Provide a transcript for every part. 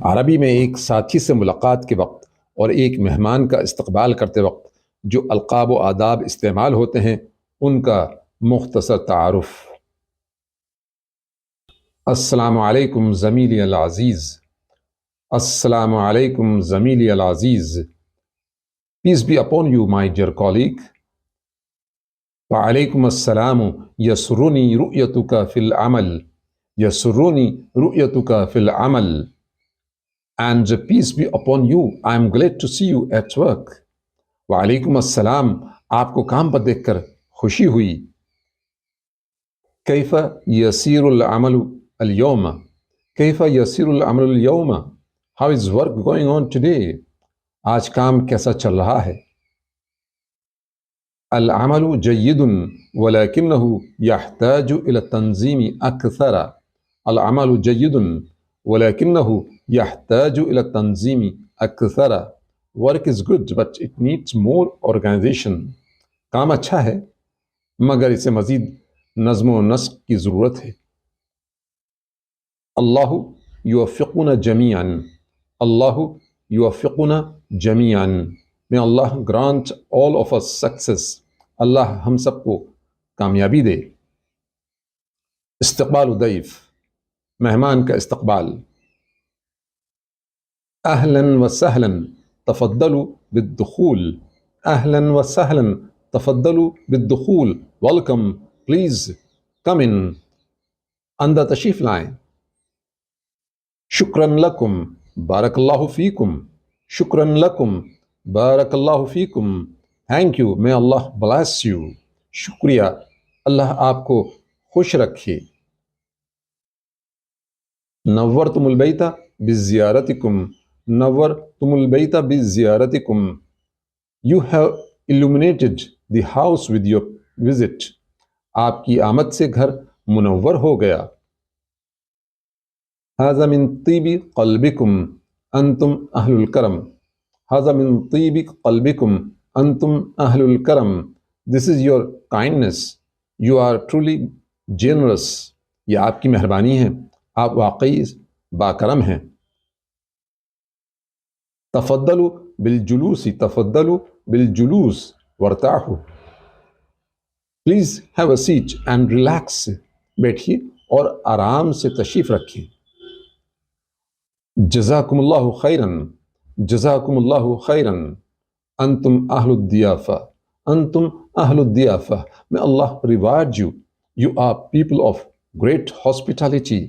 عربی میں ایک ساتھی سے ملاقات کے وقت اور ایک مہمان کا استقبال کرتے وقت جو القاب و آداب استعمال ہوتے ہیں ان کا مختصر تعارف۔ السلام علیکم زمیلی العزیز۔ السلام علیکم زمیلی العزیز۔ Peace be upon you, my dear colleague. وعلیکم السلام یسرنی رؤیتک فی العمل یسرنی رؤیتک فی العمل And peace be upon you, I am glad to see you at work. وعلیکم السلام، آپ کو کام پر دیکھ کر خوشی ہوئی۔ کیف یسیر العمل اليوم کیف یسیر العمل اليوم How is work going on today؟ آج کام کیسا چل رہا ہے؟ العمل جید ولکنہ یحتاج الی التنظیم اکثر العمل جید ولکنہ یحتاج الی التنظیم اکثر Work is good but it needs more organization. کام اچھا ہے مگر اسے مزید نظم و نسق کی ضرورت ہے۔ اللہ یوفقنا جمیعا اللہ یوفقنا جمیعا May Allah grant all of us success. اللہ ہم سب کو کامیابی دے۔ استقبال ضیف، مہمان کا استقبال۔ اہلا وسہلا تفضلوا بالدخول اہلا وسہلا تفضلوا بالدخول Welcome, please come in. اندر تشریف لائیں۔ شکرا لکم بارک اللہ فیکم شکرا لکم بارک اللہ فیکم Thank you, may Allah bless you. شکریہ، اللہ آپ کو خوش رکھے۔ نورتم البیت بزیارتکم نورتم البیت بزیارتکم You have illuminated the house with your visit. آپ کی آمد سے گھر منور ہو گیا۔ هذا من طیب قلبکم انتم اہل الکرم هذا من طیب قلبکم انتم اہل Al-Karam This is your kindness. You are truly generous. یہ آپ کی مہربانی ہے، آپ واقعی باکرم ہیں۔ تفضلوا بالجلوس تفضلوا بالجلوس وارتاحوا Please have a seat and relax. بیٹھیے اور آرام سے تشریف رکھیں۔ جزاکم اللہ خیرا جزاکم اللہ خیرا انتم اہل الضیافہ انتم اہل الضیافہ May Allah reward you. You are people of great hospitality.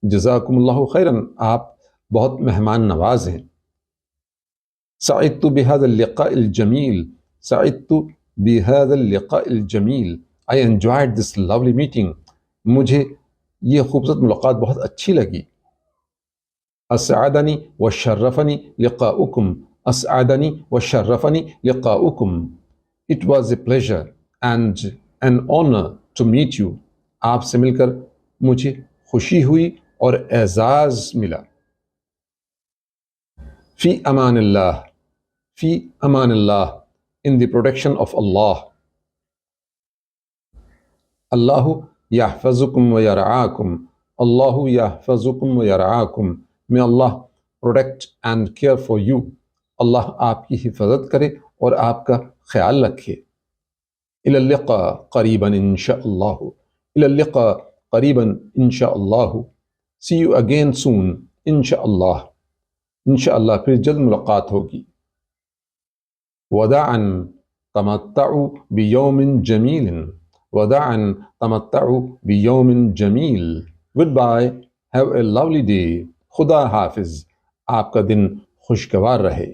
جزاکم اللہ خیرا، آپ بہت مہمان نواز ہیں۔ سعدت بهذا اللقاء الجمیل سعدت بهذا اللقاء الجمیل I enjoyed this lovely meeting. مجھے یہ خوبصورت ملاقات بہت اچھی لگی۔ اسعدنی وشرفنی لقاؤکم اسعدنی وشرفنی لقاؤکم It was a pleasure and an honor to meet you. آپ سے مل کر مجھے خوشی ہوئی اور اعزاز ملا۔ فی امان اللہ فی Aman Ullah In the protection of Allah. Allah یحفظکم ویرعاکم Allah یحفظکم ویرعاکم May Allah protect and care for you. اللہ آپ کی حفاظت کرے اور آپ کا خیال رکھے۔ الی اللقاء قریبا انشاءاللہ الی اللقاء قریبا انشاءاللہ See you again soon انشاءاللہ انشاءاللہ پھر جلد ملاقات ہوگی۔ وداعا تمتعوا بیوم جمیل وداعا تمتعوا بیوم جمیل Goodbye, have a lovely day. خدا حافظ، آپ کا دن خوشگوار رہے۔